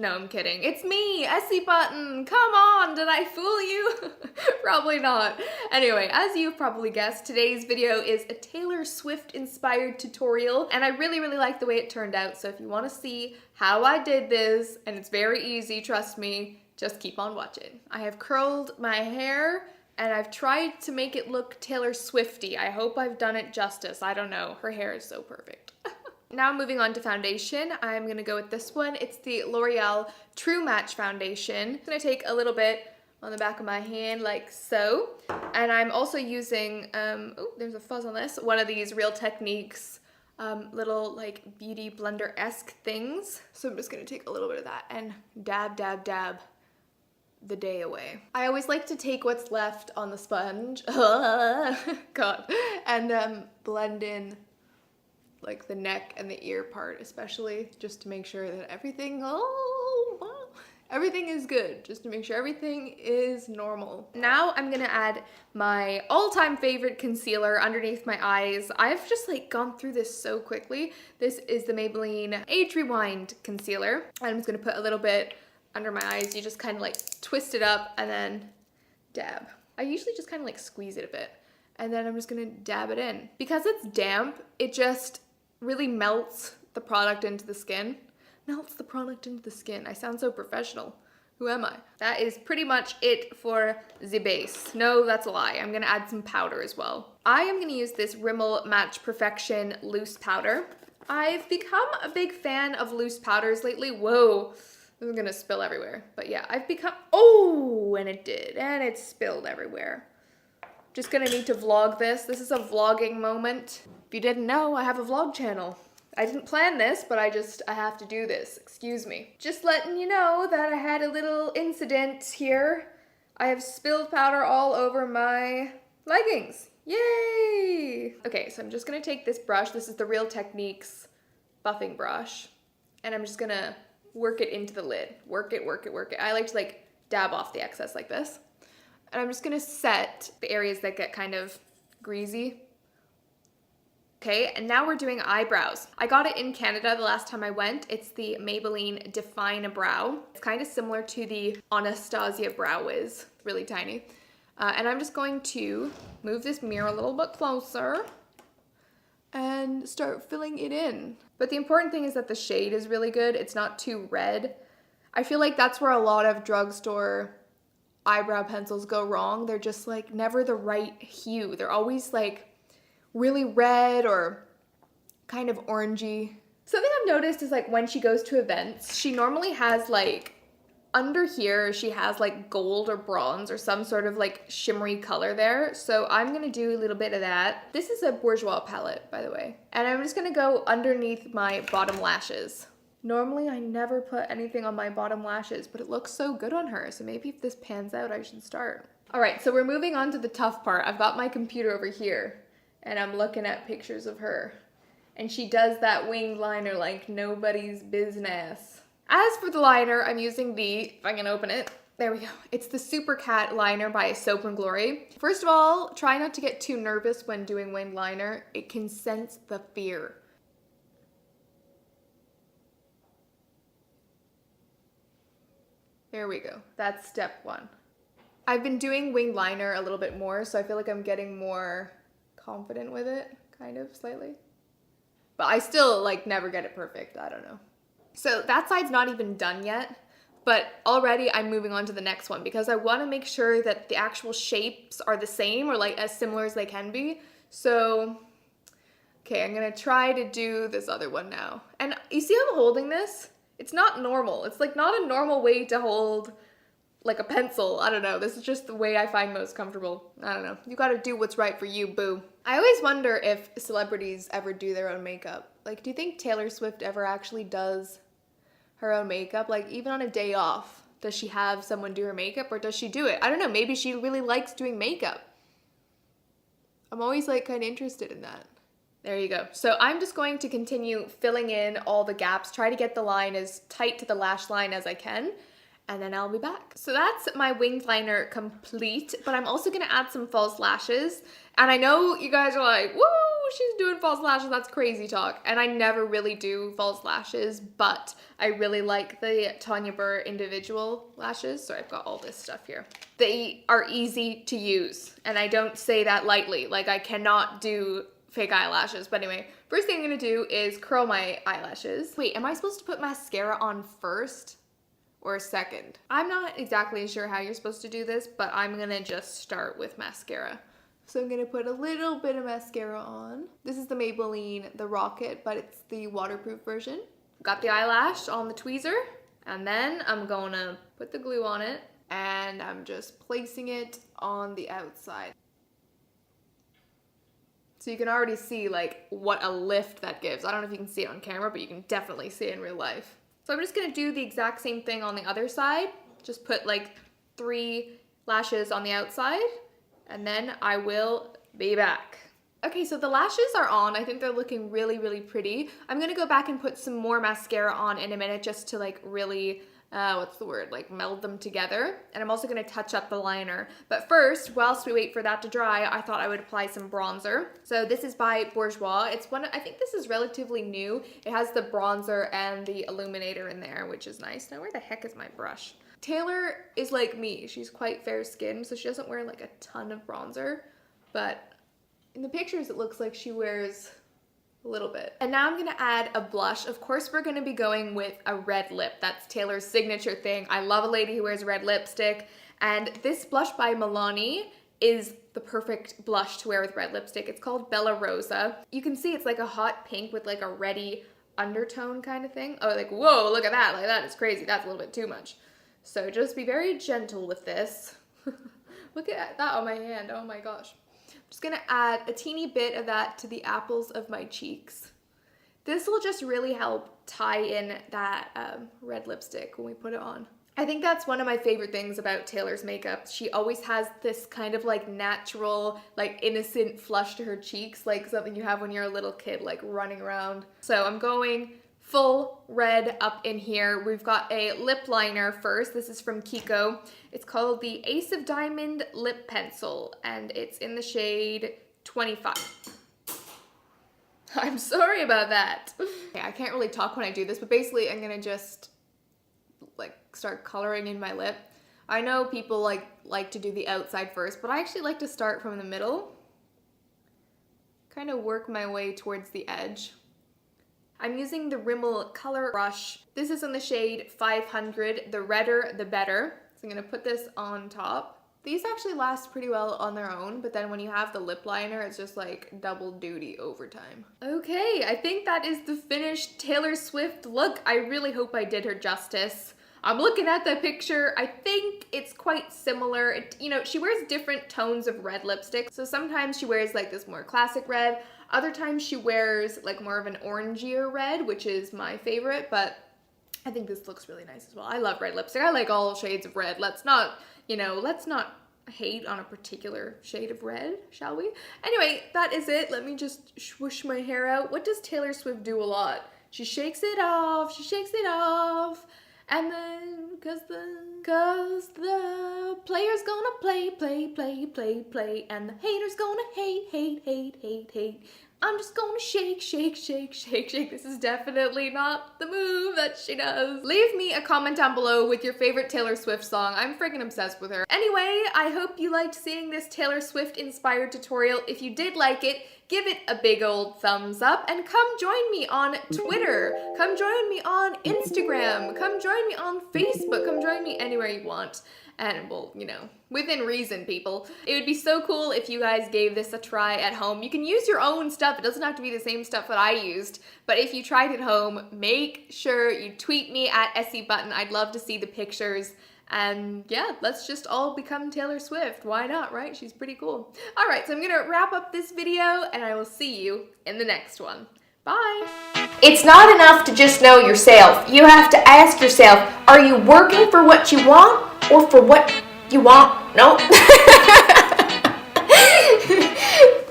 No, I'm kidding. It's me, essiebutton. Come on, did I fool you? Probably not. Anyway, as you've probably guessed, today's video is a Taylor Swift inspired tutorial, and I really like the way it turned out. So if you want to see how I did this, and it's very easy, trust me, just keep on watching. I have curled my hair and I've tried to make it look Taylor Swifty. I hope I've done it justice. I don't know. Her hair is so perfect. Now moving on to foundation, I'm gonna go with this one. It's the L'Oreal True Match Foundation. I'm gonna take a little bit on the back of my hand like so. And I'm also using, oh, there's a fuzz on this, one of these Real Techniques little like beauty blender-esque things. So I'm just gonna take a little bit of that and dab, dab, dab the day away. I always like to take what's left on the sponge, God, and blend in like the neck and the ear part especially, just to make sure that everything, everything is good, just to make sure everything is normal. Now I'm gonna add my all-time favorite concealer underneath my eyes. I've just like gone through this so quickly. This is the Maybelline Age Rewind concealer. I'm just gonna put a little bit under my eyes. You just kind of like twist it up and then dab. I usually just kind of like squeeze it a bit and then I'm just gonna dab it in. Because it's damp, it just really melts the product into the skin. Melts the product into the skin. I sound so professional. Who am I? That is pretty much it for the base. No, that's a lie. I'm gonna add some powder as well. I am gonna use this Rimmel Match Perfection loose powder. I've become a big fan of loose powders lately. Whoa, this is gonna spill everywhere. But yeah, I've become, oh, and it did, and it spilled everywhere. Just gonna need to vlog this. This is a vlogging moment. If you didn't know, I have a vlog channel. I didn't plan this, but I have to do this. Excuse me. Just letting you know that I had a little incident here. I have spilled powder all over my leggings. Yay! Okay, so I'm just gonna take this brush. This is the Real Techniques buffing brush. And I'm just gonna work it into the lid. Work it, work it, work it. I like to like dab off the excess like this. And I'm just gonna set the areas that get kind of greasy. Okay, and now we're doing eyebrows. I got it in Canada the last time I went. It's the Maybelline Define a Brow. It's kind of similar to the Anastasia Brow Wiz, really tiny. And I'm just going to move this mirror a little bit closer and start filling it in. But the important thing is that the shade is really good. It's not too red. I feel like that's where a lot of drugstore eyebrow pencils go wrong. They're just like never the right hue. They're always like really red or kind of orangey. Something I've noticed is like when she goes to events, she normally has like under here, she has like gold or bronze or some sort of like shimmery color there. So I'm gonna do a little bit of that. This is a Bourjois palette, by the way. And I'm just gonna go underneath my bottom lashes. Normally I never put anything on my bottom lashes, but it looks so good on her. So maybe if this pans out, I should start. All right, so we're moving on to the tough part. I've got my computer over here and I'm looking at pictures of her. And she does that winged liner like nobody's business. As for the liner, I'm using the, if I can open it, there we go. It's the Super Cat liner by Soap & Glory. First of all, try not to get too nervous when doing winged liner. It can sense the fear. There we go. That's step one. I've been doing winged liner a little bit more, so I feel like I'm getting more confident with it, kind of, slightly. But I still, like, never get it perfect. I don't know. So that side's not even done yet, but already I'm moving on to the next one because I want to make sure that the actual shapes are the same or, like, as similar as they can be. So, okay, I'm going to try to do this other one now. And you see how I'm holding this? It's not normal. It's, like, not a normal way to hold like a pencil. I don't know. This is just the way I find most comfortable. I don't know. You gotta do what's right for you, boo. I always wonder if celebrities ever do their own makeup. Like, do you think Taylor Swift ever actually does her own makeup? Like, even on a day off, does she have someone do her makeup or does she do it? I don't know. Maybe she really likes doing makeup. I'm always like kind of interested in that. There you go. So I'm just going to continue filling in all the gaps, try to get the line as tight to the lash line as I can. and then I'll be back. So that's my winged liner complete, but I'm also gonna add some false lashes. And I know you guys are like, woo, she's doing false lashes, that's crazy talk. And I never really do false lashes, but I really like the Tanya Burr individual lashes. So I've got all this stuff here. They are easy to use, and I don't say that lightly. Like, I cannot do fake eyelashes. But anyway, first thing I'm gonna do is curl my eyelashes. Wait, am I supposed to put mascara on first or second? I'm not exactly sure how you're supposed to do this, but I'm gonna just start with mascara. So I'm gonna put a little bit of mascara on. This is the Maybelline, the Rocket, but it's the waterproof version. Got the eyelash on the tweezer, and then I'm gonna put the glue on it, and I'm just placing it on the outside. So you can already see like what a lift that gives. I don't know if you can see it on camera, but you can definitely see it in real life. So I'm just gonna do the exact same thing on the other side. Just put like 3 lashes on the outside, and then I will be back. Okay, so the lashes are on. I think they're looking really, really pretty. I'm gonna go back and put some more mascara on in a minute just to like really, what's the word, like meld them together. And I'm also gonna touch up the liner. But first, whilst we wait for that to dry, I thought I would apply some bronzer. So this is by Bourjois. It's one, I think this is relatively new. It has the bronzer and the illuminator in there, which is nice. Now where the heck is my brush? Taylor is like me. She's quite fair skinned, so she doesn't wear like a ton of bronzer, but in the pictures it looks like she wears a little bit. And now I'm gonna add a blush. Of course we're gonna be going with a red lip. That's Taylor's signature thing. I love a lady who wears red lipstick, and this blush by Milani is the perfect blush to wear with red lipstick. It's called Bella Rosa. You can see it's like a hot pink with like a reddy undertone kind of thing. Oh, like, whoa, look at that. Like, that is crazy. That's a little bit too much. So just be very gentle with this. Look at that on my hand, oh my gosh. I'm just gonna add a teeny bit of that to the apples of my cheeks. This will just really help tie in that red lipstick when we put it on. I think that's one of my favorite things about Taylor's makeup. She always has this kind of like natural, like innocent flush to her cheeks, like something you have when you're a little kid, like running around. So I'm going full red up in here. We've got a lip liner first. This is from Kiko. It's called the Ace of Diamond Lip Pencil, and it's in the shade 25. I'm sorry about that. Okay, I can't really talk when I do this, but basically I'm gonna just like start coloring in my lip. I know people like to do the outside first, but I actually like to start from the middle, kind of work my way towards the edge. I'm using the Rimmel color brush. This is in the shade 500. The redder, the better. So I'm gonna put this on top. These actually last pretty well on their own, but then when you have the lip liner, it's just like double duty overtime. Okay, I think that is the finished Taylor Swift look. I really hope I did her justice. I'm looking at the picture. I think it's quite similar. You know, she wears different tones of red lipstick. So sometimes she wears like this more classic red. Other times she wears like more of an orangier red, which is my favorite, but I think this looks really nice as well. I love red lipstick. I like all shades of red. Let's not, you know, let's not hate on a particular shade of red, shall we? Anyway, that is it. Let me just swoosh my hair out. What does Taylor Swift do a lot? She shakes it off. She shakes it off. And then, cause the player's gonna play, and the hater's gonna hate. I'm just gonna shake. This is definitely not the move that she does. Leave me a comment down below with your favorite Taylor Swift song. I'm freaking obsessed with her. Anyway, I hope you liked seeing this Taylor Swift inspired tutorial. If you did like it, give it a big old thumbs up and come join me on Twitter. Come join me on Instagram. Come join me on Facebook. Come join me anywhere you want. And well, you know, within reason, people. It would be so cool if you guys gave this a try at home. You can use your own stuff. It doesn't have to be the same stuff that I used. But if you tried it at home, make sure you tweet me at essiebutton. I'd love to see the pictures. And yeah, let's just all become Taylor Swift. Why not, right? She's pretty cool. All right, so I'm gonna wrap up this video and I will see you in the next one. Bye. It's not enough to just know yourself. You have to ask yourself, are you working for what you want or for what you want? No.